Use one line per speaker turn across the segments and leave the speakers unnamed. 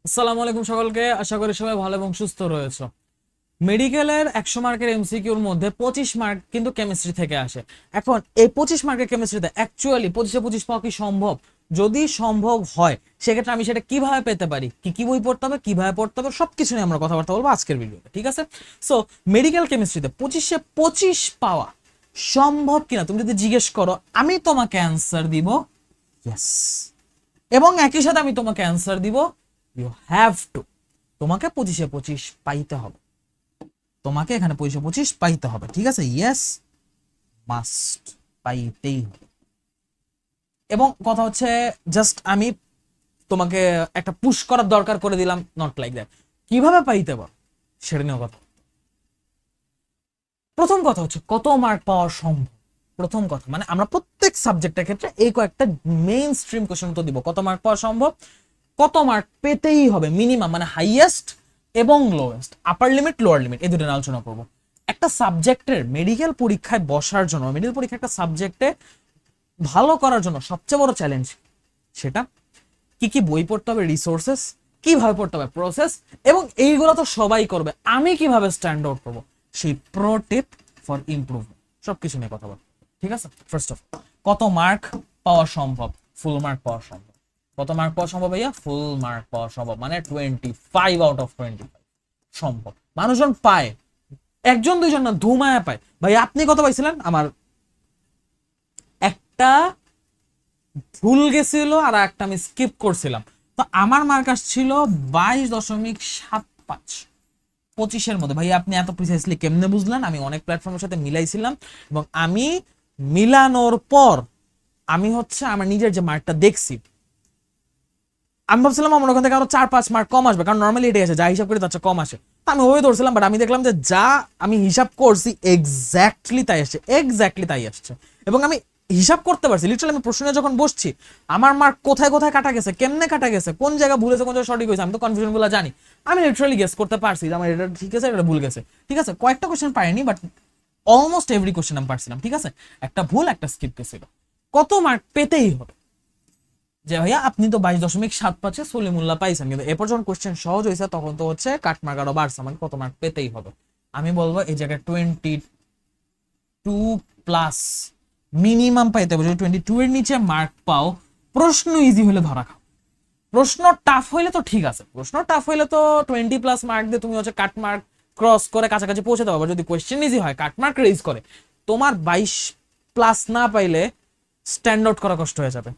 আসসালামু আলাইকুম সকলকে, আশা করি সবাই ভালো এবং সুস্থ রয়েছে। মেডিকেলের 100 মার্কের এমসিকিউর মধ্যে 25 মার্ক কিন্তু কেমিস্ট্রি থেকে আসে। এখন এই 25 মার্কের কেমিস্ট্রিতে অ্যাকচুয়ালি 25-এ 25 পাওয়া কি সম্ভব? যদি সম্ভব হয় সেক্ষেত্রে আমি সেটা কিভাবে পেতে পারি, কি কি বই পড়তে হবে, কিভাবে পড়তে হবে, সবকিছু নিয়ে আমরা কথাবার্তা বলবো আজকের ভিডিওতে, ঠিক আছে? সো মেডিকেল কেমিস্ট্রিতে 25-এ 25 পাওয়া সম্ভব কিনা তুমি যদি জিজ্ঞেস করো, আমি তোমাকে অ্যান্সার দিব ইয়েস, এবং একই সাথে আমি তোমাকে অ্যান্সার দিব ইউ হ্যাভ টু। তোমাকে 25-এ 25 পাইতে হবে, তোমাকে এখানে 25-এ 25 পাইতে হবে, ঠিক আছে? ইয়েস, মাস্ট, পাইতেই হবে। এবং কথা হচ্ছে জাস্ট আমি তোমাকে একটা পুশ করার দরকার করে দিলাম, নট লাইক দ্যাট। কিভাবে পাইতে পারো সেটা নিয়ে কথা। প্রথম কথা হচ্ছে কত মার্ক পাওয়া সম্ভব। প্রথম কথা মানে আমরা প্রত্যেক সাবজেক্টের ক্ষেত্রে এই কয়েকটা মেইন স্ট্রিম কোশ্চেন তো দিব। কত মার্ক পাওয়া সম্ভব, কত মার্ক পেতেই হবে মিনিমাম, মানে হাইয়েস্ট এবং লোয়েস্ট, আপার লিমিট লোয়ার লিমিট, এই দুটো নিয়ে আলোচনা করব। একটা সাবজেক্টের মেডিকেল পরীক্ষায় বসার জন্য, মেডিকেল পরীক্ষা একটা সাবজেক্টে ভালো করার জন্য সবচেয়ে বড় চ্যালেঞ্জ সেটা কি কি বই পড়তে হবে, রিসোর্সেস কিভাবে পড়তে হবে, প্রসেস, এবং এইগুলো তো সবাই করবে, আমি কিভাবে স্ট্যান্ড আউট করবো, সেই প্রো টিপ ফর ইমপ্রুভমেন্ট, সবকিছু নিয়ে কথা বলবো, ঠিক আছে? ফার্স্ট অফ কত মার্ক পাওয়া সম্ভব, ফুল মার্ক পাওয়া সম্ভব। কত মার্ক পাওয়া সম্ভব ভাইয়া? ফুল মার্ক পাওয়া সম্ভব, মানে 25 আউট অফ 25 সম্ভব। মানুষজন পায়, একজন দুইজন না, ধুমায়া পায়। ভাই আপনি কত পাইছিলেন? আমার একটা ভুল গেছিল আর একটা আমি স্কিপ করছিলাম, তো আমার মার্ক আসছিল 22.75 25-এর মধ্যে। ভাই আপনি এত প্রিসাইসলি কেমনে বুঝলেন? আমি অনেক প্ল্যাটফর্মের সাথে মিলাইছিলাম, এবং আমি মিলানোর পর আমি হচ্ছে আমার নিজের যে মার্কটা দেখছি, আমি ভাবছিলাম আমার ওখান থেকে আরো 4-5 মার্ক কম আসবে, কারণ নর্মালি এটাই আসে, যা হিসাব করি তার চেয়ে কম আসে। তো আমি ওই ধরছিলাম, বাট আমি দেখলাম যে যা আমি হিসাব করছি এক্স্যাক্টলি তাই আসছে, এক্স্যাক্টলি তাই আসছে। এবং আমি হিসাব করতে পারছি, লিটারালি আমি প্রশ্নে যখন বসছি আমার মার্ক কোথায় কোথায় কাটা গেছে, কেমনে কাটা গেছে, কোন জায়গা ভুল হয়েছে, কোন জায়গায় সঠিক হয়েছে, আমি তো কনফিউশন গুলো জানি। আমি লিটারালি গেস করতে পারছি যে আমার এটা ঠিক আছে, এটা ভুল গেছে, ঠিক আছে? কয়েকটা কোশ্চেন পারিনি, বাট অলমোস্ট এভরি কোশ্চেন আমি পারছিলাম, ঠিক আছে? একটা ভুল একটা স্কিপ গেছিল। কত মার্ক পেতেই হবে? যে ভাইয়া আপনি তো 22.75 সলিমুল্লাহ পাইছেন, কিন্তু এরপর যখন কোশ্চেন সহজ হয়েছে তখন তো হচ্ছে কাটমার্ক আরো বাড়ছে, আমাকে কত মার্ক পেতেই হবে? আমি বলবো এই জায়গায় 22+ মিনিমাম পাইতে হবে। যদি 22-এর নিচে মার্ক পাও, প্রশ্ন ইজি হলে ধরা খাও। প্রশ্ন টাফ হইলে তো ঠিক আছে, প্রশ্ন টাফ হইলে তো 20+ মার্ক দিয়ে তুমি হচ্ছে কাটমার্ক ক্রস করে কাছাকাছি পৌঁছাতে পারবে। যদি কোয়েশ্চেন ইজি হয়, কাটমার্ক রেজ করে, তোমার 22+ না পাইলে স্ট্যান্ড আউট করা কষ্ট হয়ে যাবে।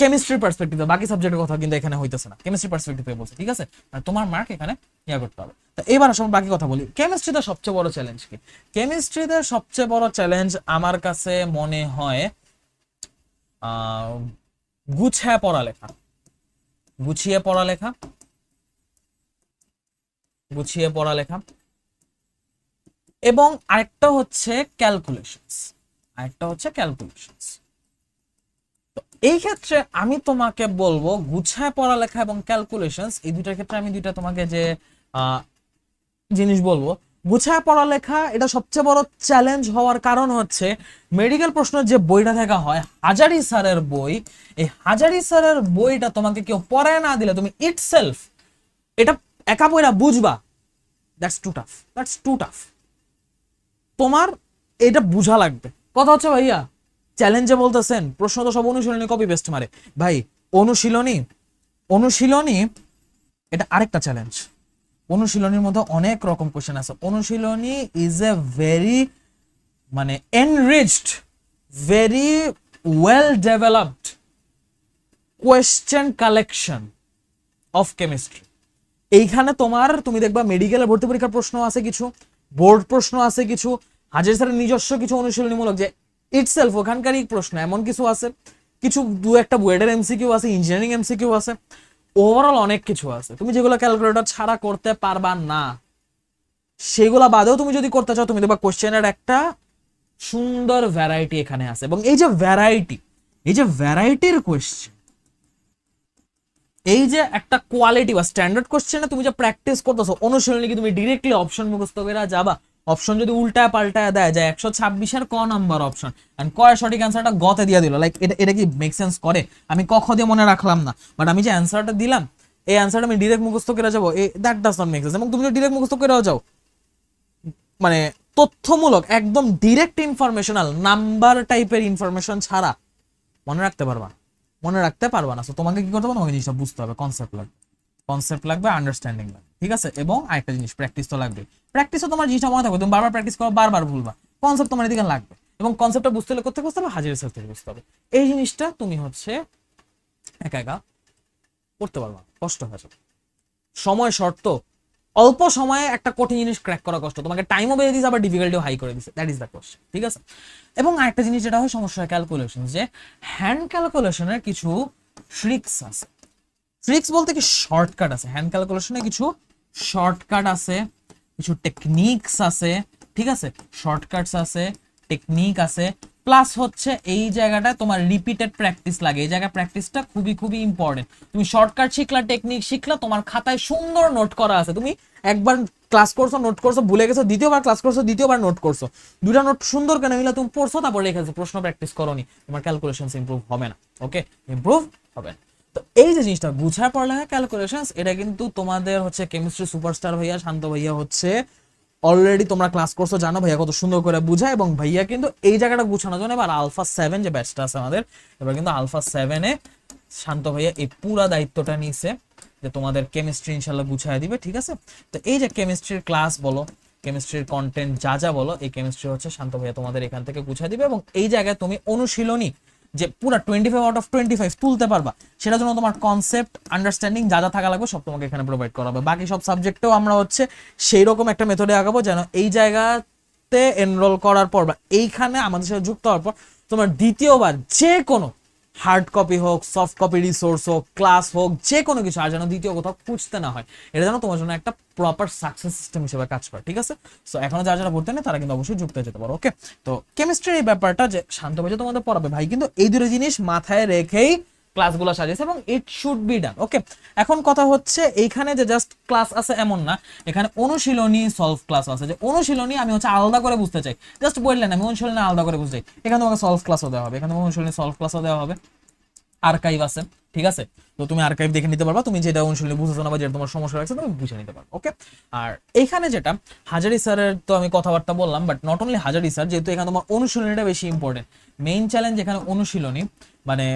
কেমিস্ট্রির পার্সপেক্টিভে, বাকি সাবজেক্টের কথা কিন্তু এখানে হইতেছে না, কেমিস্ট্রি পার্সপেক্টিভে বলছে, ঠিক আছে? মানে তোমার মার্ক এখানে ইয়া করতে হবে। তো এবার আসলে বাকি কথা বলি, কেমিস্ট্রিতে সবচেয়ে বড় চ্যালেঞ্জ কি? কেমিস্ট্রিতে সবচেয়ে বড় চ্যালেঞ্জ আমার কাছে মনে হয় গুছিয়ে পড়ালেখা, গুছিয়ে পড়ালেখা, গুছিয়ে পড়ালেখা, এবং আরেকটা হচ্ছে ক্যালকুলেশনস, আরেকটা হচ্ছে ক্যালকুলেশনস। তো এই ক্ষেত্রে আমি তোমাকে বলবো গুছায় পড়ালেখা এবং ক্যালকুলেশনস, এই দুইটার ক্ষেত্রে আমি দুইটা তোমাকে যে আহ, জিনিস বলবো। গুছায় পড়ালেখা এটা সবচেয়ে বড় চ্যালেঞ্জ হওয়ার কারণ হচ্ছে মেডিকেল প্রশ্নের যে বইটা দেখা হয় হাজারি স্যারের বই, এই হাজারি স্যারের বইটা তোমাকে কেউ পড়ায় না দিলে তুমি ইটসেলফ এটা একা বইটা বুঝবা, that's too tough, that's too tough. তোমার এটা বুঝা লাগবে। কথা হচ্ছে ভাইয়া চ্যালেঞ্জে বলতেছেন প্রশ্ন তো সব অনুশীলনী কপি পেস্ট মারে। ভাই অনুশীলনী, অনুশীলনী এটা আরেকটা চ্যালেঞ্জ। অনুশীলনীর মধ্যে অনেক রকম কোশ্চেন আছে। অনুশীলনী ইজ এ ভেরি মানে enriched, very well developed question collection of chemistry. এইখানে তোমার তুমি দেখবা মেডিকেলের ভর্তি পরীক্ষার প্রশ্ন আছে কিছু, বোর্ড প্রশ্ন আছে কিছু, হাজার স্যারের নিজস্ব কিছু অনুশীলনীমূলক যে ইটসেলফ ওখানকারই প্রশ্ন এমন কিছু আছে, কিছু দু একটা বুয়েটের এমসিকিউ আছে, ইঞ্জিনিয়ারিং এমসিকিউ আছে, ওভারঅল অনেক কিছু আছে তুমি যেগুলো ক্যালকুলেটর ছাড়া করতে পারবা না। সেগুলা বাদেও তুমি যদি করতে চাও, তুমি দেখবা কোশ্চেনের একটা সুন্দর ভ্যারাইটি এখানে আছে। এবং এই যে ভ্যারাইটি, এই যে ভ্যারাইটির কোশ্চেন, এই যে একটা কোয়ালিটি বা স্ট্যান্ডার্ড কোশ্চেনে তুমি যে প্র্যাকটিস করতেছো, অনুশীলনী কি তুমি ডিরেক্টলি অপশন মুখস্থ করে যাবা? অপশন যদি উল্টায় পাল্টায় দেয় যে 126-এর ক নাম্বার অপশন এন্ড কয় সঠিক অ্যান্সারটা গতে দিয়ে দিল, লাইক এটা এটা কি মেক সেন্স করে? আমি ক খ দিয়ে মনে রাখলাম না, বাট আমি যে অ্যান্সারটা দিলাম এই অ্যান্সারটা আমি ডিরেক্ট মুখস্থ করে যাবো, that does not make sense. এবং তুমি যদি ডিরেক্ট মুখস্থ করেও যাও, মানে তথ্যমূলক একদম ডিরেক্ট ইনফরমেশনাল নাম্বার টাইপের ইনফরমেশন ছাড়া মনে রাখতে পারবা না। সো তোমাকে কি করতে হবে, তোমাকে জিনিসটা বুঝতে হবে, কনসেপ্ট লাগবে, আন্ডারস্ট্যান্ডিং লাগবে, ঠিক আছে। এবং আরেকটা জিনিস, প্র্যাকটিস তো লাগবে। প্র্যাকটিসও তোমার জিনিসটা মনে থাকবে, তুমি বারবার প্র্যাকটিস করো, বারবার ভুলবা, কনসেপ্ট তোমার এদিকে লাগবে। এবং কনসেপ্টটা বুঝতে হলে করতে হবে হাজির স্যার থেকে বুঝতে হবে। এই জিনিসটা তুমি হচ্ছে একা একা করতে পারবা, কষ্ট হয়ে যাবে, সময় শর্ত, অল্প সময়ে একটা কঠিন জিনিস ক্র্যাক করা কষ্ট, তোমাকে টাইমও বেড়ে দিচ্ছে, আবার ডিফিকাল্টিও হাই করে দিচ্ছে, দ্যাট ইজ দ্য কোয়েশ্চেন, ঠিক আছে। এবং আরেকটা জিনিস যেটা হয় সমস্যা হয় ক্যালকুলেশন, যে হ্যান্ড ক্যালকুলেশনের কিছু ট্রিক্স আছে। ট্রিক্স বলতে কি শর্টকাট আছে, হ্যান্ড ক্যালকুলেশনে কিছু শর্টকাট আছে, কিছু টেকনিকস আছে, ঠিক আছে, শর্টকাটস আছে, টেকনিক আছে, প্লাস হচ্ছে এই জায়গাটায় তোমার রিপিটেড প্র্যাকটিস লাগে। এই জায়গায় প্র্যাকটিসটা খুবই খুবই ইম্পর্টেন্ট। তুমি শর্টকাট শিখলা, টেকনিক শিখলা, তোমার খাতায় সুন্দর নোট করা আছে, তুমি একবার ক্লাস করছো, নোট করছো, ভুলে গেছো, দ্বিতীয়বার ক্লাস করছো, দ্বিতীয়বার নোট করছো, দুটা নোট সুন্দর কেন মিলা তুমি পড়ছো, তারপর রেখেছো, প্রশ্ন প্র্যাকটিস করোনি, তোমার ক্যালকুলেশন ইমপ্রুভ হবে না, ওকে, ইমপ্রুভ হবে না। তো এই যে জিনিসটা গুছায় পড়ালেখা ক্যালকুলেশনস, এটা কিন্তু তোমাদের হচ্ছে কেমিস্ট্রি সুপারস্টার ভাইয়া, শান্ত ভাইয়া হচ্ছে অলরেডি তোমরা ক্লাস করছো, জানো ভাইয়া কত সুন্দর করে বুঝায়। এবং ভাইয়া কিন্তু এই জায়গাটা গুছানোর জন্য এবার আলফা 7 যে ব্যাচটা আছে আমাদের, এবার কিন্তু আলফা 7-এ শান্ত ভাইয়া এই পুরা দায়িত্বটা নিছে যে তোমাদের কেমিস্ট্রি ইনশাল্লাহ গুছায় দিবে, ঠিক আছে। তো এই যে কেমিস্ট্রির ক্লাস বলো, কেমিস্ট্রির কন্টেন্ট যা বলো, এই কেমিস্ট্রি হচ্ছে শান্ত ভাইয়া তোমাদের এখান থেকে গুছায় দিবে। এবং এই জায়গায় তুমি অনুশীলনী যে পুরো 25/25 তুলতে পারবা, সেটার জন্য তোমার কনসেপ্ট, আন্ডারস্ট্যান্ডিং যা থাকা লাগবে সব তোমাকে এখানে প্রোভাইড করা হবে। বাকি সব সাবজেক্টেও আমরা হচ্ছে সেই রকম একটা মেথডে আগাবো, যেন এই জায়গাতে এনরোল করার পর বা এইখানে আমাদের সাথে যুক্ত হওয়ার পর তোমার দ্বিতীয়বার যে কোনো হার্ড কপি হোক, সফট কপি রিসোর্স হোক, ক্লাস হোক, যে কোনো কিছু আর যেন দ্বিতীয় কোথাও খুঁজতে না হয়, এটা যেন তোমার জন্য একটা প্রপার সাকসেস সিস্টেম হিসেবে কাজ করে, ঠিক আছে। সো এখনো যারা ভর্তি নেই তারা কিন্তু অবশ্যই যুক্ত হয়ে যেতে পারো, ওকে। তো কেমিস্ট্রির এই ব্যাপারটা যে শান্ত ভাই তোমাদের পড়াবে, ভাই কিন্তু এই দুটো জিনিস মাথায় রেখেই ক্লাসগুলো সাজিয়েছে এবং ইট শুড বি ডান, ওকে। এখন কথা হচ্ছে এইখানে যে জাস্ট ক্লাস আছে এমন না, এখানে অনুশীলনী সলভ ক্লাস আছে। যে অনুশীলনী আমি হচ্ছে আলাদা করে বুঝতে চাই, জাস্ট বললেন আমি অনুশীলনী আলাদা করে বুঝতে চাই, এখানে তোমাকে সলভ ক্লাসও দেওয়া হবে, এখানে অনুশীলনী সলভ ক্লাসও দেওয়া হবে, আর্কাইভ আছে, ঠিক আছে। তো তুমি আর্কাইভ দেখে নিতে পারবা, তুমি যেটা অনুশীলনী বুঝছো না বা যেটা তোমার সমস্যা লাগছে তুমি বুঝে নিতে পারবে, ওকে। আর এইখানে যেটা হাজারি স্যারের তো আমি কথাবার্তা বললাম, but not only Hazari sir, যেহেতু এখানে তোমার অনুশীলনীটা বেশি ইম্পর্টেন্ট, মেইন চ্যালেঞ্জ এখানে অনুশীলনী, মানে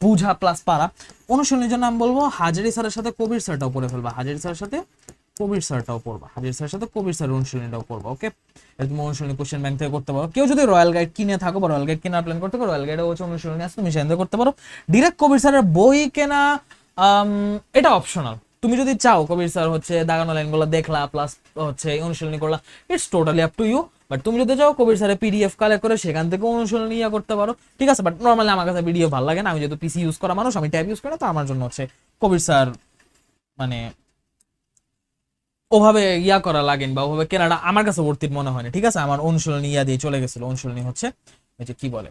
বুঝা প্লাস পারা। অনুশীলনীর জন্য আমি বলবো হাজারি স্যারের সাথে কবির স্যারটাও পড়ে ফেলবা, হাজারি স্যারের সাথে কবির স্যারটাও পড়বা, হাজারি স্যারের সাথে কবির স্যারের অনুশীলনীটাও পড়বা, ওকে। তুমি অনুশীলনী কোশ্চেন ব্যাংক থেকে করতে পারো, কেউ যদি রয়্যাল গাইড কিনে থাকো বা রয়্যাল গাইড কেনার প্ল্যান করতে পারো, রয়্যাল গাইডে হচ্ছে অনুশীলনী আছে, তুমি সেখান থেকে করতে পারো। ডিরেক্ট কবির স্যারের বই কেনা এটা অপশনাল, তুমি যদি চাও কবির স্যার হচ্ছে দাগানো লাইনগুলো দেখলা প্লাস হচ্ছে অনুশীলনী করলা, it's totally up to you. But তুমি যদি চাও কবির স্যারের পিডিএফ কালেক্ট করে সেখান থেকে অনুশীলনী করতে পারো, ঠিক আছে। বাট নর্মালি আমার কাছে পিডিএফ ভালো লাগে না, আমি যেহেতু পিসি ইউজ করা মানুষ, আমি ট্যাব ইউজ করি না, তো আমার জন্য হচ্ছে কবির স্যার মানে ওভাবে করা লাগেন বা ওভাবে কেনাটা আমার কাছে ভর্তির মনে হয় না, ঠিক আছে। আমার অনুশীলনী দিয়ে চলে গেছিল, অনুশীলনী হচ্ছে ওই যে কি বলে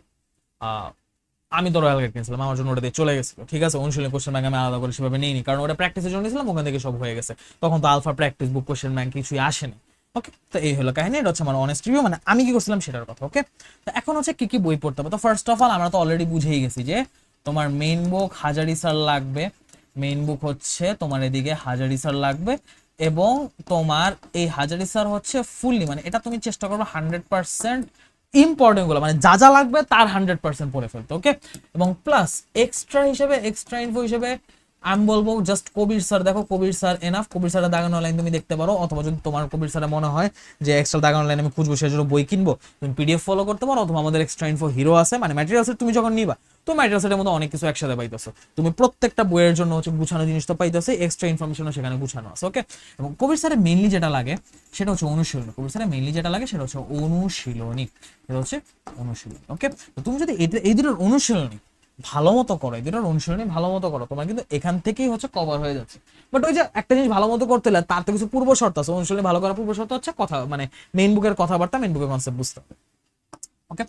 আমি তো রয়্যাল গাইড কিনছিলাম, আমার জন্য ওটা দিয়ে চলে গেছিল, ঠিক আছে। অনুশীলনী কোশ্চেন ব্যাংক আমি আলাদা করে সেভাবে নিইনি, কারণ ওটা প্র্যাকটিসের জন্য নিয়েছিলাম, ওখান থেকে সব হয়ে গেছে, তখন তো alpha practice book question bank কিছুই আসেনি, ওকে। তো এই হলো কাহিনী, এটা হচ্ছে আমার অনেস্ট রিভিউ, মানে আমি কি করছিলাম সেটার কথা, ওকে। তো এখন হচ্ছে কি কি বই পড়তে হবে। তো ফার্স্ট অফ অল আমরা তো অলরেডি বুঝেই গেছি যে তোমার মেইন বুক হাজারি স্যার লাগবে, মেইন বুক হচ্ছে তোমার এদিকে হাজারি স্যার লাগবে, এবং তোমার এই হাজারি স্যার হচ্ছে ফুললি, মানে এটা তুমি চেষ্টা করবে 100% ইম্পর্টেন্ট গুলো, মানে যা লাগবে তার 100% পড়ে ফেলতে, ওকে। এবং প্লাস এক্সট্রা হিসেবে, এক্সট্রা ইনফো হিসেবে আমি বলবো জাস্ট কবির স্যার দেখো, কবির স্যার এনাফ। কবির স্যারের দাগানো লাইন তুমি দেখতে পারো, অথবা যদি তোমার কবির স্যারে মনে হয় যে এক্সট্রা দাগানো লাইন আমি খুঁজবো, সেজন্য বই কিনবো, তুমি পিডিএফ ফলো করতে পারো, অথবা আমাদের এক্সট্রা ইনফো হিরো আছে, মানে ম্যাটেরিয়াল সেট তুমি যখন নিবা, তো ম্যাটেরিয়াল সেটের মধ্যে অনেক কিছু একসাথে পাইতেছো, তুমি প্রত্যেকটা বইয়ের জন্য হচ্ছে গুছানো জিনিস তো পাইতেছে, এক্সট্রা ইনফরমেশনও সেখানে গুছানো আছে, ওকে। এবং কবির স্যারের মেইনলি যেটা লাগে সেটা হচ্ছে অনুশীলনী, কবির স্যারের মেইনলি যেটা লাগে সেটা হচ্ছে অনুশীলনী, এটা হচ্ছে অনুশীলনী, ওকে। তো তুমি যদি এই দুটোর অনুশীলনী ভালো মতো করো, এই দুটোর অনুশীলনী ভালো মতো করো, তোমার কিন্তু এখান থেকেই হচ্ছে কভার হয়ে যাচ্ছে। বাট ওই যে একটা জিনিস ভালো মতো করতে হলে তার তো কিছু পূর্ব শর্ত আছে, অনুশীলনী ভালো করার পূর্ব শর্ত হচ্ছে কথা, মানে মেইন বুকের কথাবার্তা, মেইন বুকের কনসেপ্ট বুঝতে হবে, ওকে।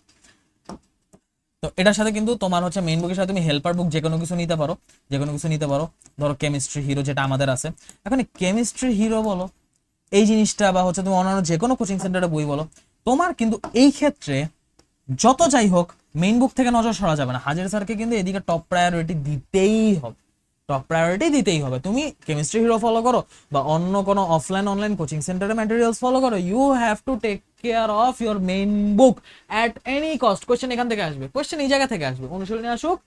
তো এটার সাথে কিন্তু তোমার হচ্ছে মেইন বুকের সাথে তুমি হেল্পার বুক যে কোনো কিছু নিতে পারো, যে কোনো কিছু নিতে পারো। ধরো কেমিস্ট্রি হিরো যেটা আমাদের আছে, এখন কেমিস্ট্রি হিরো বলো এই জিনিসটা, বা হচ্ছে তুমি অন্যান্য যে কোনো কোচিং সেন্টারে বই বলো, তোমার কিন্তু এই ক্ষেত্রে যত যাই হোক মেইন বুক থেকে নজর সরা যাবে না, হাজার স্যারকে কিন্তু এদিকে টপ প্রায়োরিটি দিতেই হবে, টপ প্রায়োরিটি দিতেই হবে। তুমি কেমিস্ট্রি হিরো ফলো করো বা অন্য কোনো অফলাইন অনলাইন কোচিং সেন্টারে ম্যাটেরিয়ালস ফলো করো, you have to take care of your main book at any cost. Question এখান থেকে আসবে, কোয়েশ্চেন এই জায়গা থেকে আসবে, অনুশীলনী আসুক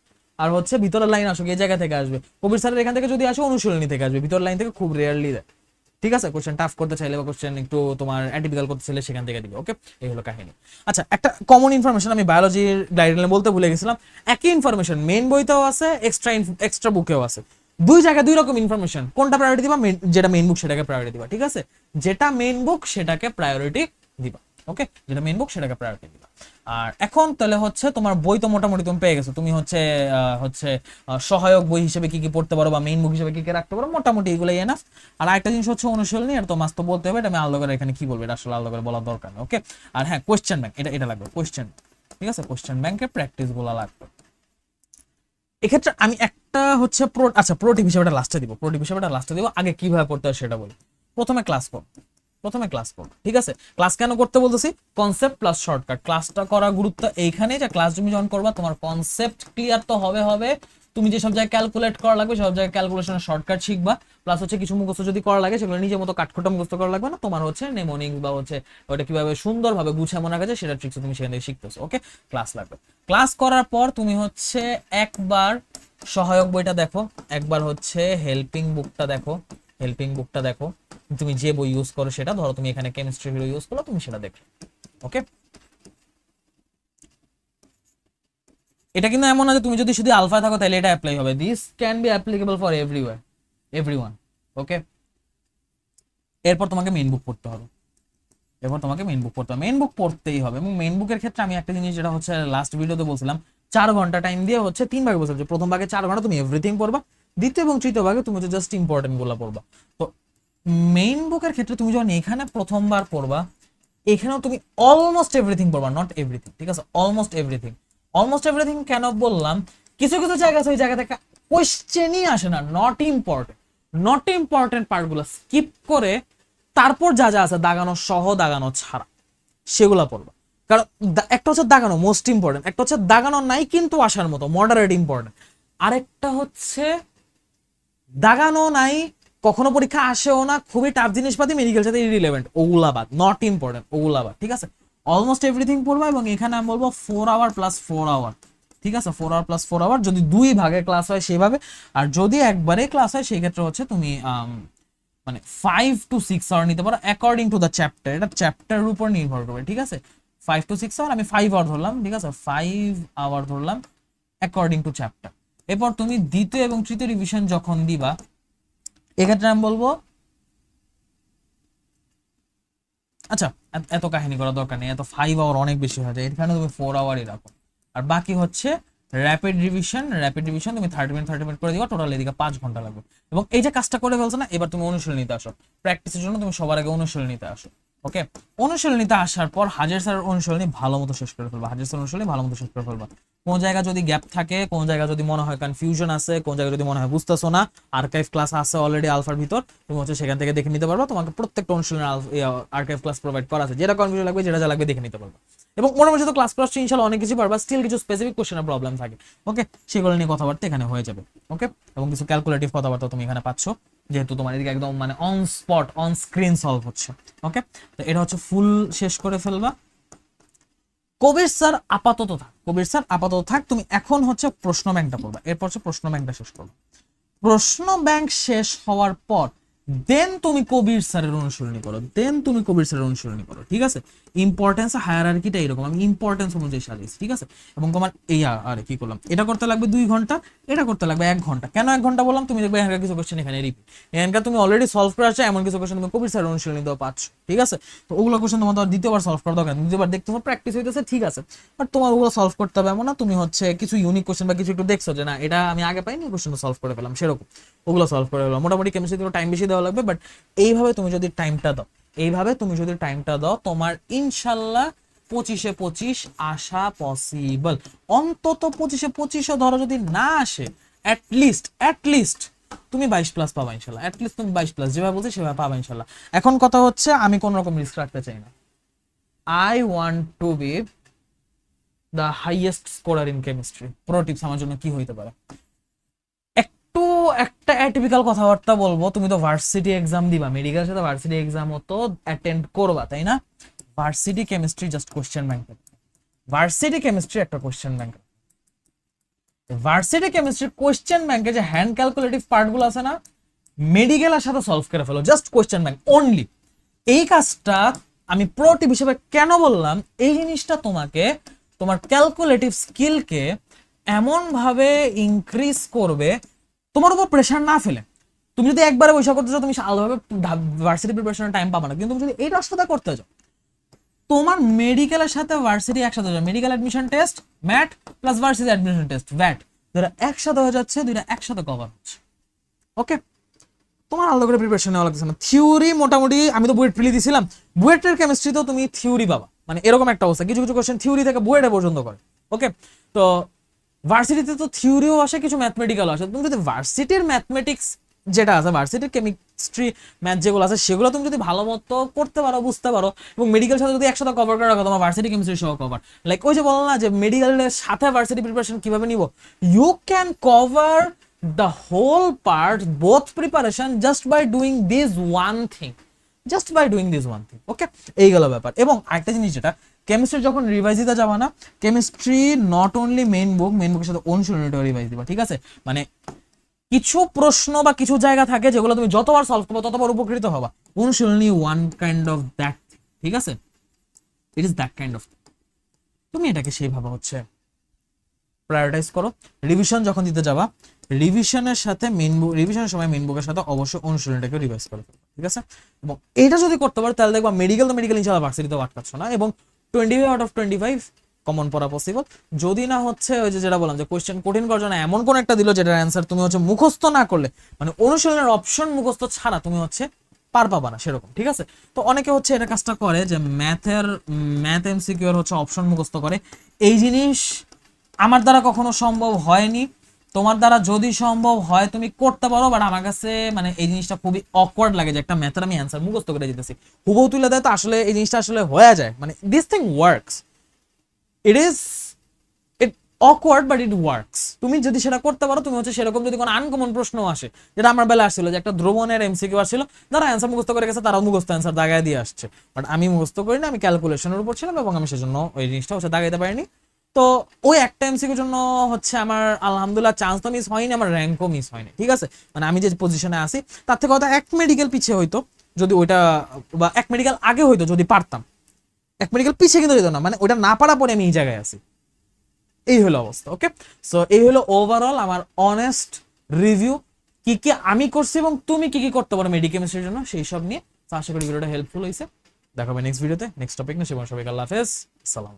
আর হচ্ছে ভিতরের লাইন আসুক, এই জায়গা থেকে আসবে। কবির স্যারের এখান থেকে যদি আসে অনুশীলনী থেকে আসবে, ভিতরের লাইন থেকে খুব রেয়ারলি দেয়। ঠিক আছে, কোশ্চেন টাফ করতে চাইলে বা কোশ্চেন একটু তোমার অ্যাটিপিক্যাল করতে চাইলে সেখান থেকে দিবে। ওকে, এই হলো কাহিনী। আচ্ছা, একটা কমন ইনফরমেশন আমি বায়োলজির গাইডলাইনে বলতে ভুলে গেছিলাম। একই ইনফরমেশন মেইন বইতেও আছে, এক্সট্রা বুকেও আছে। দুই জায়গায় দুই রকম ইনফরমেশন। কোনটা প্রায়োরিটি দিবা? যেটা মেইন বুক সেটাকে প্রায়োরিটি দিবা। ঠিক আছে, যেটা মেইন বুক সেটাকে প্রায়োরিটি দিবা। ওকে, যেটা মেইন বুক সেটাকে প্রায়োরিটি দিবা। আর এখন তাহলে হচ্ছে তোমার বই তো মোটামুটি তুমি পেয়ে গেছো। তুমি হচ্ছে সহায়ক বই হিসেবে কি কি পড়তে পারো বা মেইন বুক হিসেবে কি কি রাখতে পারো, মোটামুটি এগুলোই এনাফ। আর একটা জিনিস হচ্ছে অনুশীলনী, আর তো মাস্ত বলতে হবে, এটা আমি আলাদা করে এখানে কি বলবো, এটা আসলে আলাদা করে বলার দরকার নেই। ওকে, আর হ্যাঁ, কোয়েশ্চেন ব্যাংক, এটা লাগবে কোয়েশ্চেন। ঠিক আছে, কোয়েশ্চেন ব্যাংকের প্র্যাকটিস গুলো লাগবে। এক্ষেত্রে আমি একটা হচ্ছে প্রো টিপ হিসেবে লাস্টে দিব, আগে কিভাবে পড়তে হয় সেটা বলি। প্রথমে ক্লাস করো, ঠিক আছে। ক্লাস কেন করতে বলতেছি? Concept plus shortcut. ক্লাসটা করা গুরুত্ব এইখানে যে ক্লাস তুমি যখন করবা তোমার কনসেপ্ট ক্লিয়ার তো হবে, তুমি যে সব জায়গায় ক্যালকুলেট করা লাগবে সব জায়গায় ক্যালকুলেশনের শর্টকাট শিখবা। প্লাস হচ্ছে কিছু মুখস্থ যদি করা লাগে সেগুলো নিজের মতো কাঠখোট্টা মুখস্থ করা লাগবে না, তোমার হচ্ছে নেমোনিক্স বা হচ্ছে ওটা কিভাবে সুন্দরভাবে গুছিয়ে মনে রাখা যায় সেটা ট্রিক্স তুমি সেখান থেকে শিখতেছো। ওকে, ক্লাস লাগবে। ক্লাস করার পর তুমি হচ্ছে একবার সহায়ক বইটা দেখো, একবার হচ্ছে হেল্পিং বুকটা দেখো। তুমি যে বই ইউজ করো সেটা, ধরো তুমি এখানে কেমিস্ট্রি হিরো ইউজ করো, তুমি সেটা দেখো। ওকে, এটা কিন্তু এমন না যে তুমি যদি শুধু আলফা থাকো তাহলে এটা অ্যাপ্লাই হবে। This can be applicable for everyone. Okay, এরপর তোমাকে মেইন বুক পড়তে হবে, মেইন বুক পড়তেই হবে। এবং মেইন বুকের ক্ষেত্রে আমি একটা জিনিস যেটা হচ্ছে লাস্ট ভিডিওতে বলছিলাম, 4 ঘন্টা টাইম দিয়ে হচ্ছে 3 ভাগে বলছিলাম যে প্রথম ভাগে 4 ঘন্টা তুমি এভরিথিং পড়বা, দ্বিতীয় এবং তৃতীয় ভাগে তুমি হচ্ছে জাস্ট ইম্পর্টেন্ট গুলো পড়বা। তো মেইন বুকের ক্ষেত্রে তুমি যখন এখানে প্রথমবার পড়বা, এখানেও তুমি অলমোস্ট এভরিথিং পড়বা, নট এভরিথিং। ঠিক আছে, অলমোস্ট এভরিথিং কেন বললাম? কিছু কিছু জায়গা আছে ওই জায়গা থেকে কোশ্চেনই আসে না, নট ইম্পর্টেন্ট পার্টগুলো স্কিপ করে তারপর যা যা আছে দাগানো সহ দাগানো ছাড়া সেগুলা পড়বা। কারণ একটা হচ্ছে দাগানো মোস্ট ইম্পর্টেন্ট, একটা হচ্ছে দাগানো নাই কিন্তু আসার মতো মডারেট ইম্পর্টেন্ট, আরেকটা হচ্ছে দাগানো নাই কখনো পরীক্ষা আসেও না, খুবই টাফ জিনিসপাতি মেডিকেল সাথে ইরিলেভেন্ট, ওগুলা বাদ, নট ইম্পর্টেন্ট ওগুলা বাদ। ঠিক আছে, অলমোস্ট এভরিথিং পড়বা। এবং এখানে আমি বলবো 4 আওয়ার প্লাস 4 আওয়ার। ঠিক আছে, 4 আওয়ার প্লাস 4 আওয়ার যদি 2 ভাগে ক্লাস হয় সেভাবে, আর যদি একবারে ক্লাস হয় সেই ক্ষেত্রে হচ্ছে তুমি মানে 5 to 6 আওয়ার নিতে পারো অ্যাকর্ডিং টু দ্য চ্যাপ্টার। এটা চ্যাপ্টারের উপর নির্ভর করবে। ঠিক আছে, 5 to 6 আওয়ার, আমি 5 আওয়ার ধরলাম। ঠিক আছে, 5 আওয়ার ধরলাম অ্যাকর্ডিং টু চ্যাপ্টার। এরপর তুমি দ্বিতীয় এবং তৃতীয় রিভিশন যখন দিবা, এক্ষেত্রে আমি বলবো আচ্ছা এত কাহিনী করার দরকার নেই, এত 5 আওয়ার অনেক বেশি হয়ে যায়, এখানে তুমি 4 আওয়ারই রাখো। আর বাকি হচ্ছে র্যাপিড রিভিশন তুমি 30 মিনিট করে দিবা, টোটাল এদিকে 5 ঘন্টা লাগবে। এবং এই যে কাজটা করে ফেলছো না, এবার তুমি অনুশীলন নিতে আসো। প্র্যাকটিসের জন্য তুমি সবার আগে অনুশীলন নিতে আসো। ওকে, অনুশীলন নিতে আসার পর হাজার স্যারের অনুশীলনী ভালো মতো শেষ করে ফেলবা। কোন জায়গা যদি গ্যাপ থাকে, কোন জায়গা যদি মনে হয় কনফিউশন আছে, কোন জায়গা যদি মনে হয় বুঝতেছো না, আর্কাইভ ক্লাস আছে অলরেডি আলফার ভিতর, তুমি হচ্ছে সেখান থেকে দেখে নিতে পারবা। তোমাকে প্রত্যেকটা অনুশীলনের আর্কাইভ ক্লাস প্রোভাইড করা আছে, যেটা কনফিউশন লাগবে যেটা যা লাগবে দেখে নিতে পারবা। এবং মোটামুটি তো ক্লাস ইনশাআল্লাহ অনেক কিছু পারবা, স্টিল কিছু স্পেসিফিক কোশ্চেনের প্রবলেম থাকে। ওকে, সেগুলো নিয়ে কথাবার্তা এখানে হয়ে যাবে। ওকে, এবং কিছু ক্যালকুলেটিভ কথাবার্তা তুমি এখানে পাচ্ছ, যেহেতু তোমার এদিকে একদম মানে on spot on screen solve হচ্ছে। ওকে, তো এটা হচ্ছে ফুল শেষ করে ফেলবা। কবির স্যার আপাতত থাক, তুমি এখন হচ্ছে প্রশ্ন ব্যাংকটা পড়বা, এরপর হচ্ছে প্রশ্ন ব্যাংকটা শেষ করবা। প্রশ্ন ব্যাংক শেষ হওয়ার পর দেন তুমি কবির স্যারের অনুশীলনী করো। ঠিক আছে, ইম্পর্টেন্স হায়ারার্কিটা এরকম, আমি ইম্পর্টেন্স অনুযায়ী সাজিয়েছি। ঠিক আছে, এবং তোমার এই আরে কি করলাম, এটা করতে লাগবে 2 ঘন্টা, এটা করতে লাগবে 1 ঘন্টা। কেন 1 ঘন্টা বললাম? তুমি দেখবে এখানকার কিছু কোশ্চেন এখানে রিপিট, এখানকার তুমি অলরেডি সলভ করে আসছো, এমন কিছু কোশ্চেন তুমি কবির স্যারের অনুশীলনী দেওয়া পাচ্ছ। ঠিক আছে, তো ওগুলো কোশ্চেন তোমার দ্বিতীয়বার সলভ করা দরকার, দ্বিতীয়বার দেখতে হবে, প্র্যাকটিস হইতেছে। ঠিক আছে, বাট তোমার ওগুলো সলভ করতে হবে এমন না তুমি হচ্ছে কিছু ইউনিক কোশ্চেন বা কিছু একটু দেখছো যে না এটা আমি আগে পাইনি, কোশ্চেনটা সলভ করে ফেলাম, সেরকম ওগুলো সলভ করে ফেলাম। মোটামুটি কেমিস্ট্রিতে টাইম বেশি দেওয়া লাগবে, বাট এইভাবে তুমি যদি টাইমটা দাও তোমার ইনশাল্লাহ 25-এ 25 আসা পসিবল। অন্তত 25-এ 25 ধরো যদি না আসে, অ্যাটলিস্ট তুমি 22 প্লাস পাবা ইনশাল্লাহ। অ্যাটলিস্ট তুমি 22 প্লাস যেভাবে বলছি সেভাবে পাবা ইনশাল্লাহ। এখন কথা হচ্ছে আমি কোন রকম রিস্ক রাখতে চাই না। I want to B the highest scorer in chemistry. Pro tips আমার জন্য কি হইতে পারে? একটু একটা অ্যাটিপিক্যাল কথাবার্তা বলবো, তুমি তো ভার্সিটি এক্সাম দিবা, মেডিকেলের সাথে ভার্সিটি এক্সামও তো অ্যাটেন্ড করবা, তাই না? Varsity chemistry just question bank, varsity chemistry একটা question bank, varsity chemistry question ব্যাংকে যে হ্যান্ড ক্যালকুলেটিভ পার্টগুলো আছে না, মেডিকেলের সাথে সলভ করে ফেলো, জাস্ট কোশ্চেন ব্যাংক অনলি। এই কাজটা আমি প্রো টিপ হিসেবে কেন বললাম, এই জিনিসটা তোমাকে তোমার ক্যালকুলেটিভ স্কিলকে এমন ভাবে ইনক্রিজ করবে, তোমার উপর প্রেশার না ফেলে। তুমি যদি একবারে বৈশা করতে চাও, তুমি আলাদাভাবে ভার্সিটি প্রিপারেশনের টাইম পাবা না, কিন্তু তুমি যদি এই রাস্তাটা করতে চাও, তোমার মেডিকেলের সাথে ভার্সিটি একসাথে হয়ে যাবে, medical admission test MAT plus varsity admission test VAT, দুটো একসাথে হয়ে যাচ্ছে, দুইটা একসাথে কভার হচ্ছে। ওকে, তোমার আলাদা করে প্রিপারেশন নেওয়া লাগছে না। থিওরি মোটামুটি আমি তো বুয়েট প্রিলি দিছিলাম, বুয়েটের কেমিস্ট্রিতেও তুমি থিওরি পাবা, মানে এরকম একটা অবস্থা, কিছু কিছু কোশ্চেন থিওরি থেকে বুয়েটে পর্যন্ত করে। ওকে, তো ভার্সিটিতে তো থিওরিও আসে, কিছু ম্যাথমেটিক্যালও আসে। তুমি যদি ভার্সিটির ম্যাথমেটিক্স যেটা আছে, ভার্সিটির কেমিস্ট্রি ম্যাথ যেগুলো আছে, সেগুলো তুমি যদি ভালো মতো করতে পারো, বুঝতে পারো, এবং মেডিকেল সাথে যদি একসাথে কভার করে রাখো, তোমার ভার্সিটি কেমিস্ট্রি সহ কভার। লাইক ওই যে বলো না যে মেডিকেলের সাথে ভার্সিটি প্রিপারেশন কিভাবে নিব, you can cover the whole part, both preparation, just by doing this one thing, just by doing this one thing. ওকে, এই গেল ব্যাপার। এবং আরেকটা জিনিস, যেটা কেমিস্ট্রি যখন রিভাইজ দিতে যাবা না, কেমিস্ট্রি নট অনলি মেইন বুকের সাথে অনুশীলনীটাও রিভাইজ দিবা, ঠিক আছে? মানে কিছু প্রশ্ন বা কিছু জায়গা থাকে যেগুলো তুমি যতবার সলভ করবে ততবার উপকৃত হবা। অনুশীলনী ওয়ান কাইন্ড অফ দ্যাট, ঠিক আছে? It is that kind of, তুমি এটাকে সেইভাবে হচ্ছে প্রায়োরিটাইজ করো। রিভিশন যখন দিতে যাবা, রিভিশনের সাথে রিভিশনের সময় মেইন বুকের সাথে অবশ্যই অনুশীলনটাকে রিভাইজ করে ফেলবে, ঠিক আছে? এবং এটা যদি করতে পারো, তাহলে দেখবা মেডিকেল ইনশাআল্লাহ ভার্সিটিতে আটকাচ্ছ না, এবং 25 আউট অফ 25 কমন পড়া পসিবল। যদি না হচ্ছে ওই যে যেটা বললাম যে কোশ্চেন কঠিন করার জন্য এমন কোন একটা দিল যেটার অ্যান্সার তুমি হচ্ছে মুখস্থ না করলে, মানে অনুশীলনের অপশন মুখস্থ ছাড়া তুমি হচ্ছে পার পাবা না, সেরকম, ঠিক আছে? তো অনেকে হচ্ছে এটা কাজটা করে যে ম্যাথ এমসিকিউ এর হচ্ছে অপশন মুখস্থ করে। এই জিনিস আমার দ্বারা কখনো সম্ভব হয়নি, তোমার দ্বারা যদি সম্ভব হয় তুমি করতে পারো, বাট আমার কাছে মানে এই জিনিসটা খুবই অকওয়ার্ড লাগে যে একটা ম্যাথের আমি অ্যান্সার মুখস্থ করে দিতেছি, হুবহু তুলে দেয়, তো আসলে এই জিনিসটা আসলে হয়ে যায়, মানে this thing works, it is awkward but it works. তুমি যদি সেটা করতে পারো, তুমি হচ্ছে সেরকম যদি কোনো আনকমন প্রশ্ন আসে, যেটা আমার বেলা আসছিল যে একটা দ্রবণের এমসিকিউ আসছিল, যারা অ্যান্সার মুখস্থ করে গেছে তারাও মুখস্থ অ্যান্সার দাগায় দিয়ে আসছে, বাট আমি মুখস্থ করিনি, আমি ক্যালকুলেশনের উপর ছিলাম, এবং আমি সেজন্য ওই জিনিসটা হচ্ছে দাগাইতে পারিনি। তো ওই একটা এমসিকিউর জন্য হচ্ছে আমার আলহামদুলিল্লাহ চান্স তো মিস হয়নি, আমার র্যাঙ্কও মিস হয়নি, ঠিক আছে? মানে আমি যে পজিশনে আছি তার থেকে হয়তো এক মেডিকেল পিছিয়ে হইতো যদি ওইটা, বা এক মেডিকেল আগে হইতো যদি পারতাম, এক মেডিকেল পিছিয়ে কিন্তু যেত না, মানে ওইটা না পারা পরে আমি এই জায়গায় আছি। এই হলো অবস্থা। ওকে, সো এই হলো ওভারঅল আমার অনেস্ট রিভিউ, কি কি আমি করছি এবং তুমি কি কি করতে পারো মেডিকেমিস্ট্রির জন্য, সেই সব নিয়ে। আশা করি ভিডিওটা হেল্পফুল হয়েছে। দেখা হবে নেক্সট ভিডিওতে, নেক্সট টপিক না। সবাই আল্লাহ হাফেজ, আসসালাম।